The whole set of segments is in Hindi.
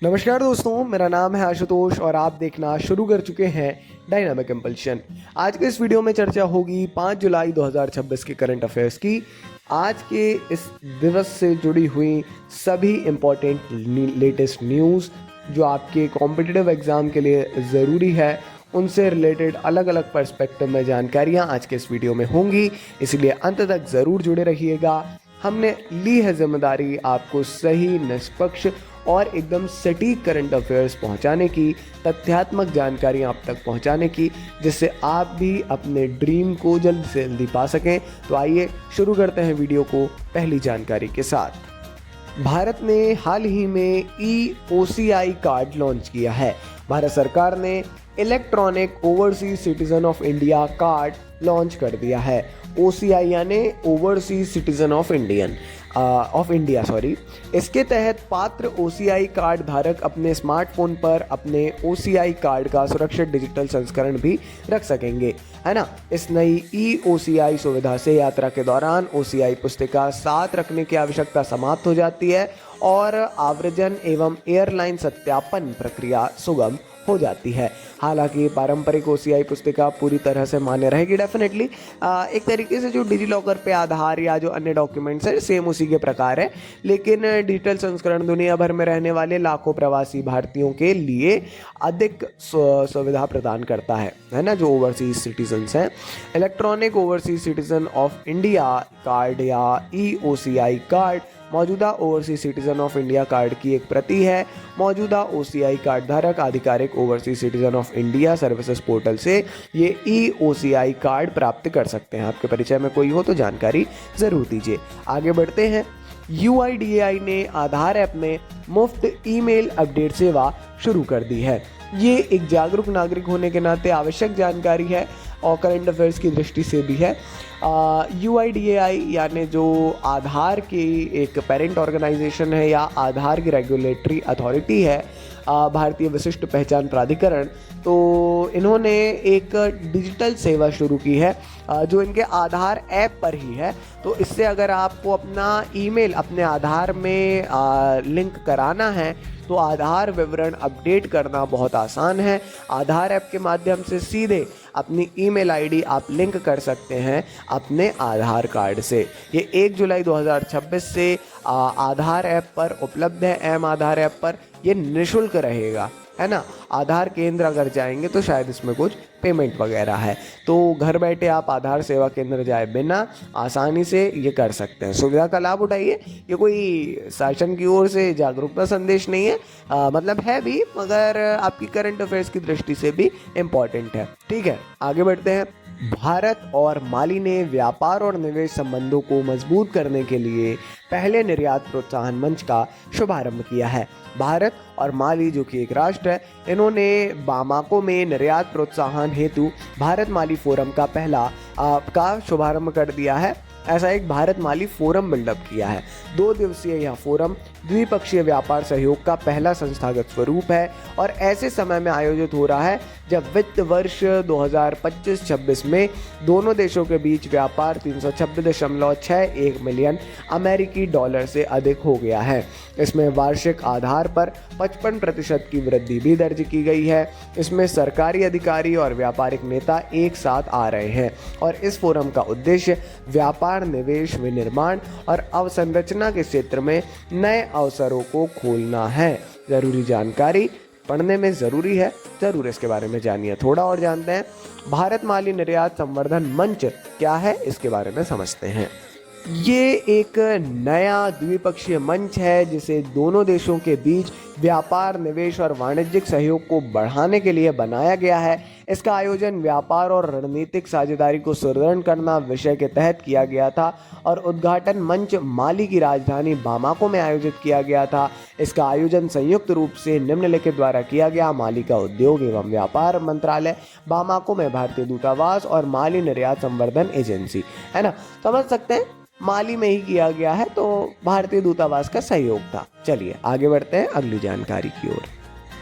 नमस्कार दोस्तों, मेरा नाम है आशुतोष और आप देखना शुरू कर चुके हैं डायनामिक इम्पल्शन। आज के इस वीडियो में चर्चा होगी 5 जुलाई 2026 के करंट अफेयर्स की। आज के इस दिवस से जुड़ी हुई सभी इम्पोर्टेंट लेटेस्ट न्यूज़ जो आपके कॉम्पिटिटिव एग्ज़ाम के लिए ज़रूरी है, उनसे रिलेटेड अलग अलग पर्सपेक्टिव में जानकारियाँ आज के इस वीडियो में होंगी, इसलिए अंत तक ज़रूर जुड़े रहिएगा। हमने ली है जिम्मेदारी आपको सही, निष्पक्ष और एकदम सटीक करंट अफेयर्स पहुंचाने की, तथ्यात्मक जानकारी आप तक पहुंचाने की, जिससे आप भी अपने ड्रीम को जल्द से जल्दी पा सकें। तो आइए शुरू करते हैं वीडियो को पहली जानकारी के साथ। भारत ने हाल ही में EOCI कार्ड लॉन्च किया है। भारत सरकार ने electronic overseas citizen of India card launch कर दिया है। OCI यानी ओवरसीज सिटीजन ऑफ इंडिया इसके तहत पात्र OCI कार्ड धारक अपने स्मार्टफोन पर अपने OCI कार्ड का सुरक्षित डिजिटल संस्करण भी रख सकेंगे, है ना। इस नई EOCI सुविधा से यात्रा के दौरान OCI पुस्तिका साथ रखने की आवश्यकता समाप्त हो जाती है और आव्रजन एवं एयरलाइन सत्यापन प्रक्रिया सुगम हो जाती है। हालांकि पारंपरिक OCI पुस्तिका पूरी तरह से मान्य रहेगी डेफिनेटली। एक तरीके से जो डिजी लॉकर पे आधार या जो अन्य डॉक्यूमेंट्स है सेम उसी के प्रकार है, लेकिन डिजिटल संस्करण दुनिया भर में रहने वाले लाखों प्रवासी भारतीयों के लिए अधिक सुविधा प्रदान करता है ना। जो ओवरसीज सिटीजन्स हैं, electronic overseas citizen of India card या EOCI कार्ड मौजूदा overseas citizen of India card की एक प्रति है। मौजूदा OCI कार्ड धारक आधिकारिक overseas citizen of India services portal से ये EOCI कार्ड प्राप्त कर सकते हैं। आपके परिचय में कोई हो तो जानकारी ज़रूर दीजिए। आगे बढ़ते हैं। UIDAI ने आधार ऐप में मुफ्त ईमेल अपडेट सेवा शुरू कर दी है। ये एक जागरूक नागरिक होने के नाते आवश्यक जानकारी है और करंट अफेयर्स की दृष्टि से भी है। UIDAI यानी जो आधार की एक पेरेंट ऑर्गेनाइजेशन है या आधार की रेगुलेटरी अथॉरिटी है, भारतीय विशिष्ट पहचान प्राधिकरण, तो इन्होंने एक डिजिटल सेवा शुरू की है जो इनके आधार ऐप पर ही है। तो इससे अगर आपको अपना ईमेल अपने आधार में लिंक कराना है तो आधार विवरण अपडेट करना बहुत आसान है। आधार ऐप के माध्यम से सीधे अपनी ईमेल आईडी आप लिंक कर सकते हैं अपने आधार कार्ड से। ये 1 जुलाई 2026 से आधार ऐप पर उपलब्ध है। आधार ऐप पर ये निःशुल्क रहेगा, है ना। आधार केंद्र अगर जाएंगे तो शायद इसमें कुछ पेमेंट वगैरह है, तो घर बैठे आप आधार सेवा केंद्र जाए बिना आसानी से ये कर सकते हैं। सुविधा का लाभ उठाइए। ये कोई शासन की ओर से जागरूकता संदेश नहीं है, मतलब है भी, मगर आपकी करंट अफेयर्स की दृष्टि से भी इम्पॉर्टेंट है। ठीक है, आगे बढ़ते हैं। भारत और माली ने व्यापार और निवेश संबंधों को मजबूत करने के लिए पहले निर्यात प्रोत्साहन मंच का शुभारंभ किया है। भारत और माली जो कि एक राष्ट्र है, इन्होंने बामाको में निर्यात प्रोत्साहन हेतु भारत माली फोरम का शुभारंभ कर दिया है। ऐसा एक भारत माली फोरम बिल्डअप किया है। 2 दिवसीय यह फोरम द्विपक्षीय व्यापार सहयोग का पहला संस्थागत स्वरूप है और ऐसे समय में आयोजित हो रहा है जब वित्त वर्ष 2025-26 में दोनों देशों के बीच व्यापार 326.61 मिलियन अमेरिकी डॉलर से अधिक हो गया है। इसमें वार्षिक आधार पर 55% की वृद्धि भी दर्ज की गई है। इसमें सरकारी अधिकारी और व्यापारिक नेता एक साथ आ रहे हैं और इस फोरम का उद्देश्य व्यापार, निवेश, विनिर्माण और अवसंरचना के क्षेत्र में नए अवसरों को खोलना है। ज़रूरी जानकारी पढ़ने में ज़रूरी है, ज़रूर इसके बारे में जानिए। थोड़ा और जानते हैं। भारत माली निर्यात संवर्धन मंच क्या है, इसके बारे में समझते हैं। ये एक नया द्विपक्षीय मंच है जिसे दोनों देशों के बीच व्यापार, निवेश और वाणिज्यिक सहयोग को बढ़ाने के लिए बनाया गया है। इसका आयोजन व्यापार और रणनीतिक साझेदारी को सुदृढ़ करना विषय के तहत किया गया था और उद्घाटन मंच माली की राजधानी बामाको में आयोजित किया गया था। इसका आयोजन संयुक्त रूप से निम्नलिखित द्वारा किया गया: माली का उद्योग एवं व्यापार मंत्रालय, बामाको में भारतीय दूतावास और माली निर्यात संवर्धन एजेंसी, है ना। समझ सकते हैं, माली में ही किया गया है तो भारतीय दूतावास का सहयोग था। चलिए आगे बढ़ते हैं अगली जानकारी की ओर।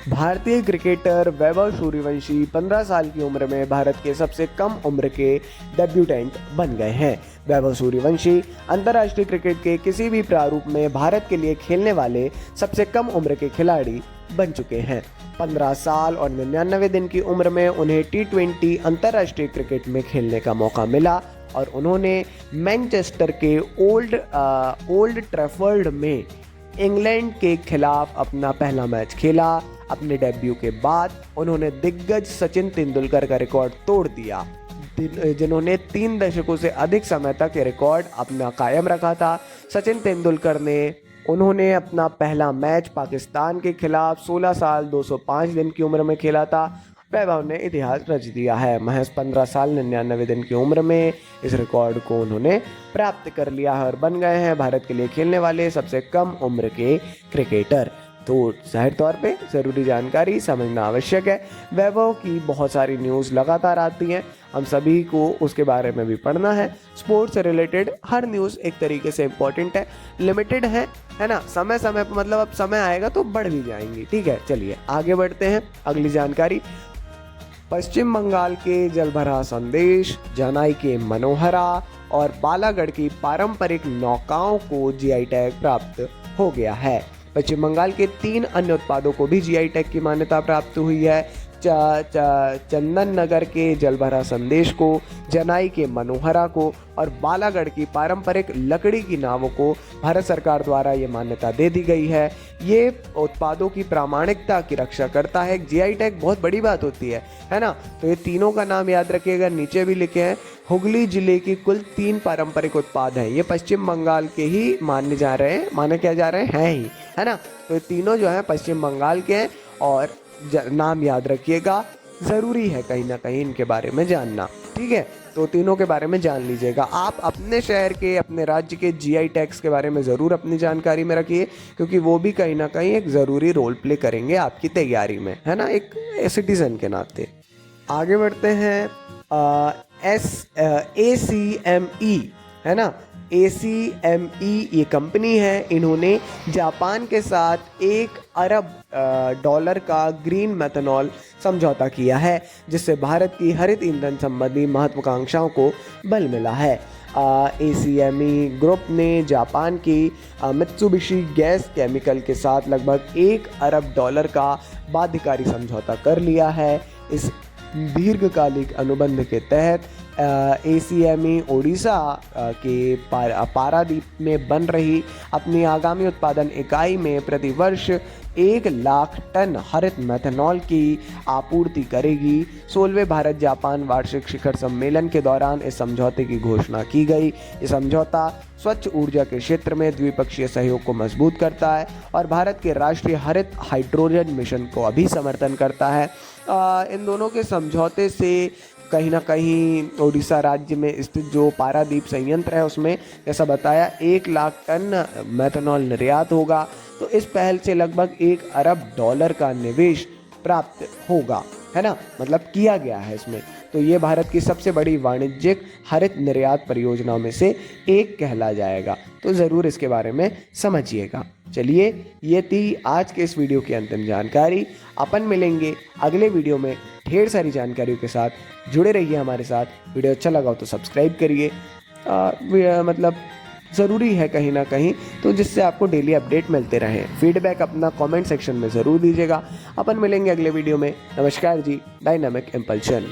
भारतीय क्रिकेटर वैभव सूर्यवंशी 15 साल की उम्र में भारत के सबसे कम उम्र के डेब्यूटेंट बन गए हैं। वैभव सूर्यवंशी अंतर्राष्ट्रीय क्रिकेट के किसी भी प्रारूप में भारत के लिए खेलने वाले सबसे कम उम्र के खिलाड़ी बन चुके हैं। 15 साल और 99 दिन की उम्र में उन्हें T20 अंतर्राष्ट्रीय क्रिकेट में खेलने का मौका मिला और उन्होंने मैनचेस्टर के ओल्ड ट्रैफर्ड में इंग्लैंड के खिलाफ अपना पहला मैच खेला। अपने डेब्यू के बाद उन्होंने दिग्गज सचिन तेंदुलकर का रिकॉर्ड तोड़ दिया, जिन्होंने 3 दशकों से अधिक समय तक ये रिकॉर्ड अपना कायम रखा था। सचिन तेंदुलकर उन्होंने अपना पहला मैच पाकिस्तान के खिलाफ 16 साल 205 दिन की उम्र में खेला था। वैभव ने इतिहास रच दिया है। महज 15 साल 99 दिन की उम्र में इस रिकॉर्ड को उन्होंने प्राप्त कर लिया है और बन गए हैं भारत के लिए खेलने वाले सबसे कम उम्र के क्रिकेटर। तो जाहिर तौर पे ज़रूरी जानकारी समझना आवश्यक है। वैभव की बहुत सारी न्यूज़ लगातार आती हैं, हम सभी को उसके बारे में भी पढ़ना है। स्पोर्ट्स से रिलेटेड हर न्यूज़ एक तरीके से इम्पोर्टेंट है, लिमिटेड है ना। समय समय पर मतलब अब समय आएगा तो बढ़ भी जाएंगी। ठीक है, चलिए आगे बढ़ते हैं। अगली जानकारी, पश्चिम बंगाल के जलभरा संदेश, जनाई के मनोहरा और बालागढ़ की पारंपरिक नौकाओं को जीआई टैग प्राप्त हो गया है। पश्चिम बंगाल के 3 अन्य उत्पादों को भी जीआई टैग की मान्यता प्राप्त हुई है। चंदन नगर के जलभरा संदेश को, जनाई के मनोहरा को और बालागढ़ की पारंपरिक लकड़ी की नावों को भारत सरकार द्वारा ये मान्यता दे दी गई है। ये उत्पादों की प्रामाणिकता की रक्षा करता है। जीआई टैग बहुत बड़ी बात होती है ना। तो ये तीनों का नाम याद रखिएगा, नीचे भी लिखे हैं। हुगली जिले की कुल 3 पारंपरिक उत्पाद हैं, ये पश्चिम बंगाल के ही माने जा रहे हैं, माने क्या जा रहे हैं ही, है ना। तो ये तीनों जो हैं पश्चिम बंगाल के हैं और नाम याद रखिएगा, ज़रूरी है कहीं ना कहीं इनके बारे में जानना। ठीक है, तो तीनों के बारे में जान लीजिएगा। आप अपने शहर के, अपने राज्य के जीआई टैग्स के बारे में ज़रूर अपनी जानकारी में रखिए, क्योंकि वो भी कहीं ना कहीं एक ज़रूरी रोल प्ले करेंगे आपकी तैयारी में, है ना, एक सिटीज़न के नाते। आगे बढ़ते हैं। ACME, है ना, ACME ये कंपनी है। इन्होंने जापान के साथ $1 अरब का ग्रीन मेथनॉल समझौता किया है, जिससे भारत की हरित ईंधन संबंधी महत्वाकांक्षाओं को बल मिला है। ACME ग्रुप ने जापान की मित्सुबिशी गैस केमिकल के साथ लगभग $1 अरब का बाध्यकारी समझौता कर लिया है। इस दीर्घकालिक अनुबंध के तहत ACME ओडिशा के पारादीप में बन रही अपनी आगामी उत्पादन इकाई में प्रतिवर्ष 1 लाख टन हरित मेथनॉल की आपूर्ति करेगी। 16वें भारत जापान वार्षिक शिखर सम्मेलन के दौरान इस समझौते की घोषणा की गई। ये समझौता स्वच्छ ऊर्जा के क्षेत्र में द्विपक्षीय सहयोग को मजबूत करता है और भारत के राष्ट्रीय हरित हाइड्रोजन मिशन को भी समर्थन करता है। इन दोनों के समझौते से कहीं ना कहीं ओडिशा राज्य में स्थित जो पारादीप संयंत्र है उसमें जैसा बताया 1 लाख टन मेथनॉल निर्यात होगा। तो इस पहल से लगभग $1 अरब का निवेश प्राप्त होगा, है ना, मतलब किया गया है इसमें। तो ये भारत की सबसे बड़ी वाणिज्यिक हरित निर्यात परियोजनाओं में से एक कहला जाएगा। तो ज़रूर इसके बारे में समझिएगा। चलिए, ये थी आज के इस वीडियो की अंतिम जानकारी। अपन मिलेंगे अगले वीडियो में ढेर सारी जानकारियों के साथ। जुड़े रहिए हमारे साथ। वीडियो अच्छा लगा हो तो सब्सक्राइब करिए, मतलब ज़रूरी है कहीं ना कहीं, तो जिससे आपको डेली अपडेट मिलते रहें। फीडबैक अपना कमेंट सेक्शन में ज़रूर दीजिएगा। अपन मिलेंगे अगले वीडियो में। नमस्कार जी, डायनामिक इम्पल्शन।